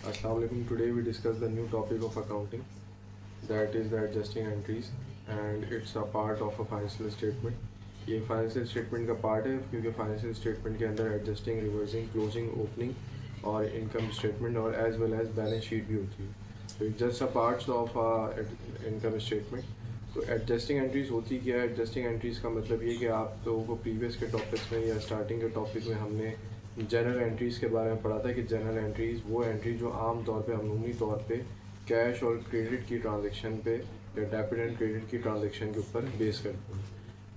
Assalamu alaikum. Today we discuss the new topic of accounting, that is the adjusting entries, and it's a part of a financial statement. ये financial statement का part है क्योंकि financial statement के अंदर adjusting, reversing, closing, opening और income statement और as well as balance sheet भी होती है. तो it's just a parts of income statement. तो एडजस्टिंग एंट्रीज होती क्या है? एडजस्टिंग एंट्रीज का मतलब ये कि आप लोगों को प्रीवियस के टॉपिक्स में या स्टार्टिंग के टॉपिक में हमने जनरल एंट्रीज़ के बारे में पढ़ा था कि जनरल एंट्रीज़ वो एंट्री जो आम तौर पे अमूमी तौर पे कैश और क्रेडिट की ट्रांजैक्शन पे या डेबिट एंड क्रेडिट की ट्रांजैक्शन के ऊपर बेस करते हैं.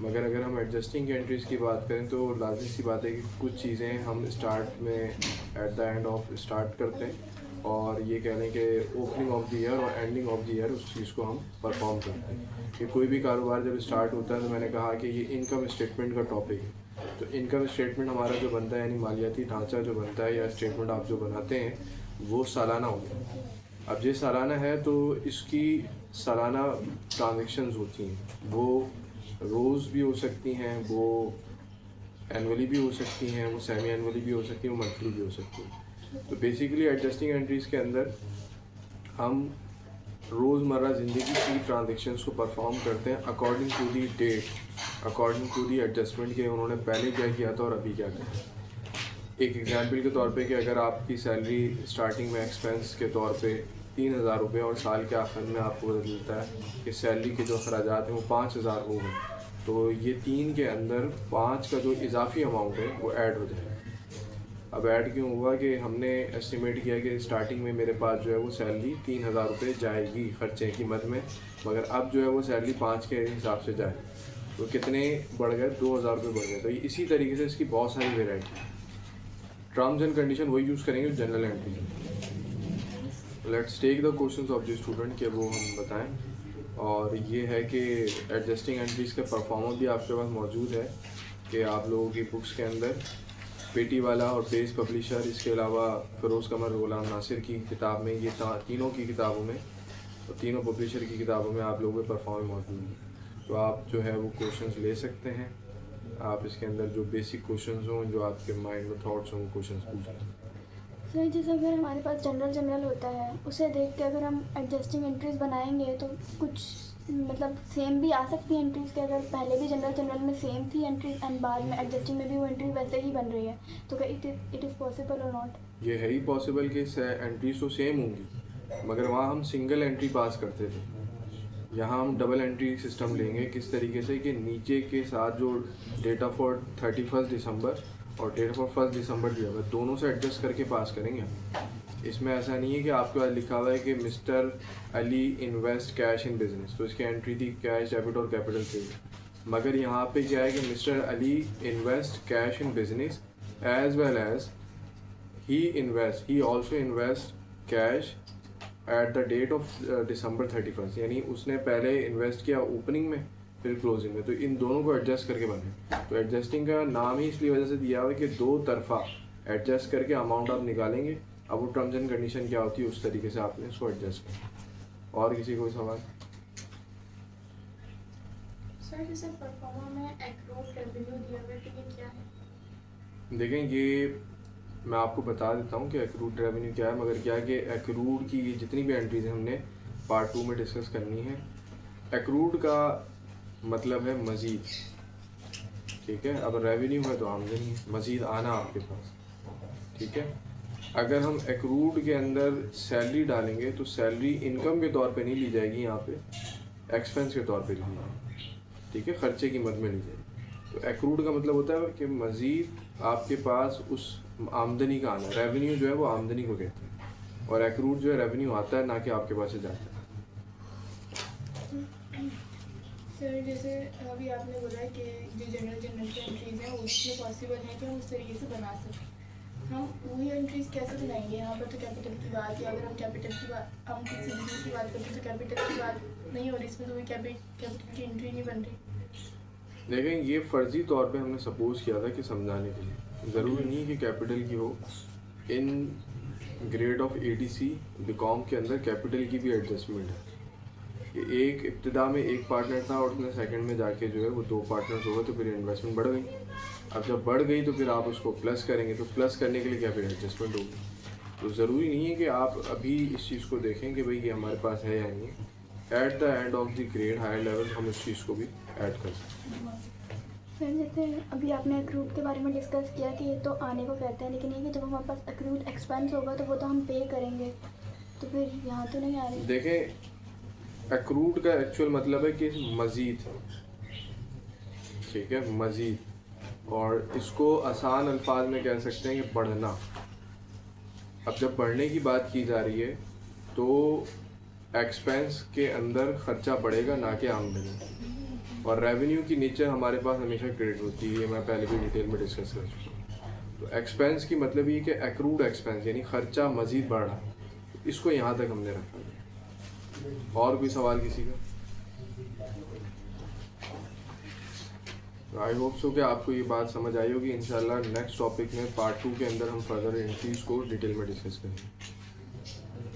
मगर अगर हम एडजस्टिंग की एंट्रीज़ की बात करें तो लाज़मी सी बात है कि कुछ चीज़ें हम स्टार्ट में eight the end of start करते हैं और ये कह लें कि ओपनिंग ऑफ द ईयर और एंडिंग ऑफ द ईयर उस चीज़ को हम परफॉर्म करते हैं. कि कोई भी कारोबार जब स्टार्ट होता है तो मैंने कहा कि ये इनकम स्टेटमेंट का टॉपिक है. तो इनकम स्टेटमेंट हमारा जो बनता है यानी मालियाती ढांचा जो बनता है या स्टेटमेंट आप जो बनाते हैं वो सालाना होता है. अब ये सालाना है तो इसकी सालाना ट्रांजेक्शन्स होती हैं, वो रोज़ भी हो सकती हैं, वो एनुअली भी हो सकती हैं, वो सेमी एनुअली भी हो सकती हैं, वो मंथली भी हो सकती हैं. तो बेसिकली एडजस्टिंग एंट्रीज़ के अंदर हम रोज़मर्रा ज़िंदगी की ट्रांजेक्शन्स को परफॉर्म करते हैं according to the date, according to the adjustment के उन्होंने पहले क्या किया था और अभी क्या किया. एक एग्जांपल के तौर पे कि अगर आपकी सैलरी स्टार्टिंग में एक्सपेंस के तौर पे 3,000 रुपये और साल के आखिर में आपको पता चलता है कि सैलरी के जो अखराजात हैं वो 5,000 हो गए, तो ये 3 के अंदर 5 का जो इजाफी अमाउंट है वो ऐड हो जाएगा. अब ऐड क्यों हुआ कि हमने एस्टिमेट किया कि स्टार्टिंग में मेरे पास जो है वो सैलरी 3,000 रुपये जाएगी खर्चे की मद में, मगर अब जो है वो सैलरी 5 के हिसाब से जाएगी. तो कितने बढ़ गए? 2,000 रुपये बढ़ गए. तो इसी तरीके से इसकी बहुत सारी वेराइटी. टर्म्स एंड कंडीशन वही यूज़ करेंगे general entry. Let's take the questions of the student के वो हम बताएं. और ये है कि एडजस्टिंग एंट्रीज़ का परफॉर्मेंस भी आपके पास मौजूद है कि आप लोगों की बुक्स के अंदर पेटी वाला और पेज पब्लिशर, इसके अलावा फ़िरोज़ कमर ग़ुलाम नासिर की किताब में, ये तीनों की किताबों में और तीनों पब्लिशर की किताबों में आप लोगों के परफॉर्मेंस मौजूद है. तो आप जो है वो क्वेश्चंस ले सकते हैं. आप इसके अंदर जो बेसिक क्वेश्चंस हों, जो आपके माइंड में थॉट्स हों, क्वेश्चंस पूछें. सर जैसे अगर हमारे पास जनरल होता है, उसे देख के अगर हम एडजस्टिंग एंट्रीज बनाएंगे तो कुछ मतलब सेम भी आ सकती है एंट्रीज के. अगर पहले भी जनरल में सेम थी एंट्रीज एंड बाद में एडजस्टिंग में भी वो एंट्री वैसे ही बन रही है, तो क्या इट इज़ पॉसिबल और नॉट? ये है ही पॉसिबल कि एंट्रीज तो सेम होंगी, मगर वहाँ हम सिंगल एंट्री पास करते थे. यहाँ हम डबल एंट्री सिस्टम लेंगे. किस तरीके से कि नीचे के साथ जो डेट ऑफ 31 दिसंबर और डेट ऑफ 1 दिसंबर दिया हुआ है दोनों से एडजस्ट करके पास करेंगे. इसमें ऐसा नहीं है कि आपके पास लिखा हुआ है कि mister Ali invest cash in business, तो इसकी एंट्री थी कैश डेबिट और कैपिटल क्रेडिट. मगर यहाँ पे क्या है कि mister Ali invest cash in business as well as he also invest cash at the date of December 31, यानी उसने पहले इन्वेस्ट किया ओपनिंग में फिर क्लोजिंग में. तो इन दोनों को एडजस्ट करके बने. तो एडजस्टिंग का नाम ही इसलिए वजह से दिया हुआ है कि दो तरफा एडजस्ट करके अमाउंट आप निकालेंगे. अब वो टर्म्स एंड कंडीशन क्या होती है उस तरीके से आपने इसको एडजस्ट किया. और किसी कोई सवाल? सर जैसे परफॉर्मा में एक्रूड रेवेन्यू दिया हुआ है तो ये क्या है? देखें, ये मैं आपको बता देता हूँ कि एक्रूड रेवेन्यू क्या है, मगर क्या है कि एक्रूड की ये जितनी भी एंट्रीज हैं हमने पार्ट 2 में डिस्कस करनी है. एक्रूड का मतलब है मज़ीद. ठीक है, अब रेवेन्यू है तो आमदनी है, मज़ीद आना आपके पास. ठीक है, अगर हम एक्रूड के अंदर सैलरी डालेंगे तो सैलरी इनकम के तौर पे नहीं ली जाएगी, यहाँ पे एक्सपेंस के तौर पे ली जाएगी. ठीक है, ख़र्चे की मद में ली जाएगी. तो एक्रूड का मतलब होता है कि मज़ीद आपके पास उस आमदनी का आना. रेवेन्यू जो है वो आमदनी को कहते हैं और एक्रूड जो है रेवेन्यू आता है ना कि आपके पास से जाता है. सर जैसे अभी आपने बोला कि जो जनरल की एंट्रीज हैं उसमें पॉसिबल है कि हम उस तरीके से बना सकें. हम वही एंट्रीज कैसे बनाएंगे? यहाँ पर तो कैपिटल की बात, या अगर हम कैपिटल की बात, हम किसी बिजनेस की बात करते हैं तो कैपिटल की बात नहीं हो रही, इसमें तो वही कैपिटल की एंट्री नहीं बन रही. देखें, ये फ़र्ज़ी तौर पे हमने सपोज़ किया था कि समझाने के लिए. ज़रूरी नहीं कि कैपिटल की हो. In grade of ADC BCom के अंदर कैपिटल की भी एडजस्टमेंट है. कि एक इब्तिदा में एक पार्टनर था और उसने सेकंड में जाके जो है वो 2 पार्टनर्स हो गए, तो फिर इन्वेस्टमेंट बढ़ गई. अब जब बढ़ गई तो फिर आप उसको प्लस करेंगे, तो प्लस करने के लिए क्या फिर एडजस्टमेंट होगी. तो ज़रूरी नहीं है कि आप अभी इस चीज़ को देखें कि भाई ये हमारे पास है या नहीं। At the end of the grade higher level हम इस चीज़ को भी ऐड कर सकते हैं। सर जैसे अभी आपने अक्रूड के बारे में डिस्कस किया कि ये तो आने को कहते हैं, लेकिन ये कि जब हमारे पास अक्रूड एक्सपेंस होगा तो वो तो हम पे करेंगे, तो फिर यहाँ तो नहीं आ रही। देखें, अक्रूड का एक्चुअल मतलब है कि मज़ीद, ठीक है, मज़ीद, और इसको आसान अल्फाज में कह सकते हैं कि बढ़ना। अब जब बढ़ने की बात की जा रही है तो एक्सपेंस के अंदर ख़र्चा बढ़ेगा, ना कि आमदनी। और रेवेन्यू की नीचे हमारे पास हमेशा क्रेडिट होती है, मैं पहले भी डिटेल में डिस्कस कर चुका हूँ। तो एक्सपेंस की मतलब ये कि एक्रूड एक्सपेंस यानी ख़र्चा मज़ीद बढ़ रहा है, इसको यहाँ तक हमने रखा। और कोई सवाल किसी का? आई होप सो कि आपको ये बात समझ आई होगी। इंशाल्लाह नेक्स्ट टॉपिक में पार्ट 2 के अंदर हम फर्दर एंट्रीज को डिटेल में डिस्कस करेंगे।